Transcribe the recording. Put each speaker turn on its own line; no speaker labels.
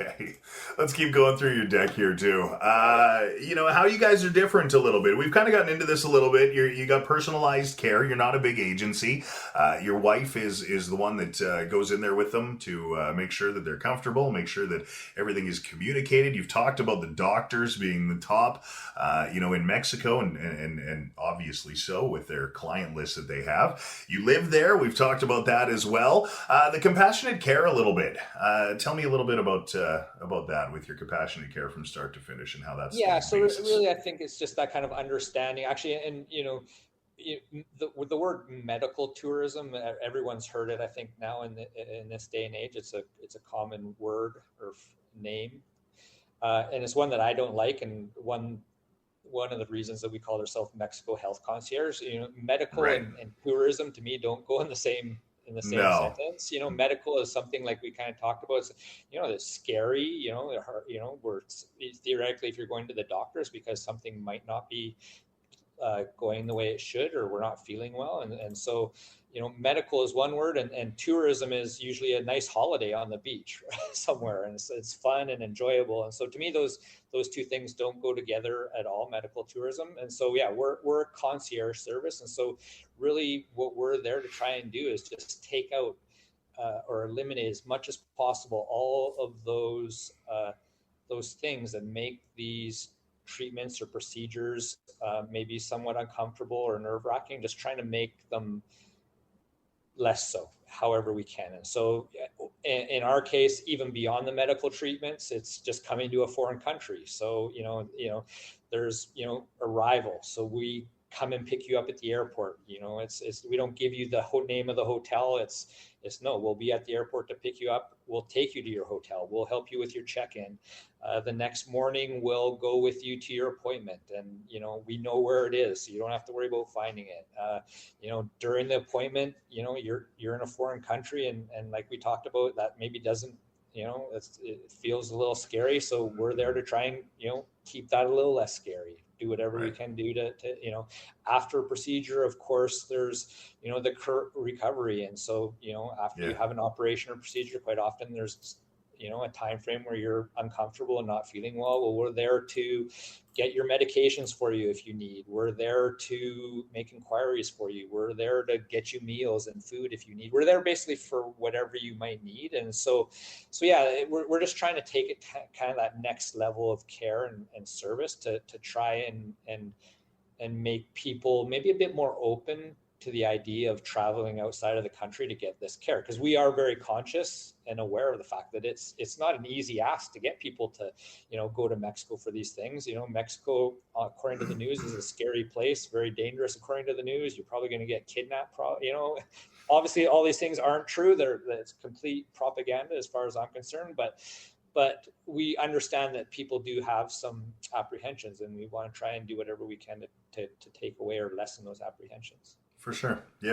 Okay, let's keep going through your deck here too. How you guys are different a little bit. We've kind of gotten into this a little bit. You got personalized care. You're not a big agency. Your wife is the one that goes in there with them to make sure that they're comfortable, make sure that everything is communicated. You've talked about the doctors being the top, in Mexico, and obviously so with their client list that they have. You live there. We've talked about that as well. The compassionate care a little bit. Tell me a little bit about that with your compassionate care from start to finish and how that's the
Yeah, so
basis.
really, I think it's just that kind of understanding. Actually, and the word medical tourism, everyone's heard it. I think now in this day and age, it's a common word or name, and it's one that I don't like, and one of the reasons that we call ourselves Mexico Health Concierge. Medical
Right.
and tourism to me don't go in the same
No.
sentence. Medical is something like we kind of talked about. It's scary. Where theoretically, if you're going to the doctors because something might not be going the way it should, or we're not feeling well, and so medical is one word, and tourism is usually a nice holiday on the beach somewhere, and it's fun and enjoyable. And so to me, those two things don't go together at all, medical tourism. And so yeah, we're a concierge service, and so really what we're there to try and do is just take out or eliminate as much as possible all of those things that make these treatments or procedures maybe somewhat uncomfortable or nerve wracking, just trying to make them less so however we can. And so in our case, even beyond the medical treatments, it's just coming to a foreign country. So there's arrival, so we come and pick you up at the airport. It's we don't give you the name of the hotel. It's no, we'll be at the airport to pick you up. We'll take you to your hotel. We'll help you with your check-in. The next morning, we'll go with you to your appointment, and we know where it is, so you don't have to worry about finding it. During the appointment, you're in a foreign country, and like we talked about, that maybe doesn't, it feels a little scary. So we're there to try and keep that a little less scary. Do whatever we
Right.
can do to after a procedure. Of course, there's the recovery, and so after you
Yeah.
have an operation or procedure, quite often there's a time frame where you're uncomfortable and not feeling well. We're there to get your medications for you if you need. We're there to make inquiries for you. We're there to get you meals and food if you need. We're there basically for whatever you might need. And so yeah, we're just trying to take it kind of that next level of care and service to try and make people maybe a bit more open to the idea of traveling outside of the country to get this care, because we are very conscious and aware of the fact that it's not an easy ask to get people to go to Mexico for these things. Mexico, according to the news, is a scary place, very dangerous according to the news. You're probably going to get kidnapped. Obviously all these things aren't true. It's complete propaganda as far as I'm concerned, but we understand that people do have some apprehensions, and we want to try and do whatever we can to take away or lessen those apprehensions.
For sure. Yeah.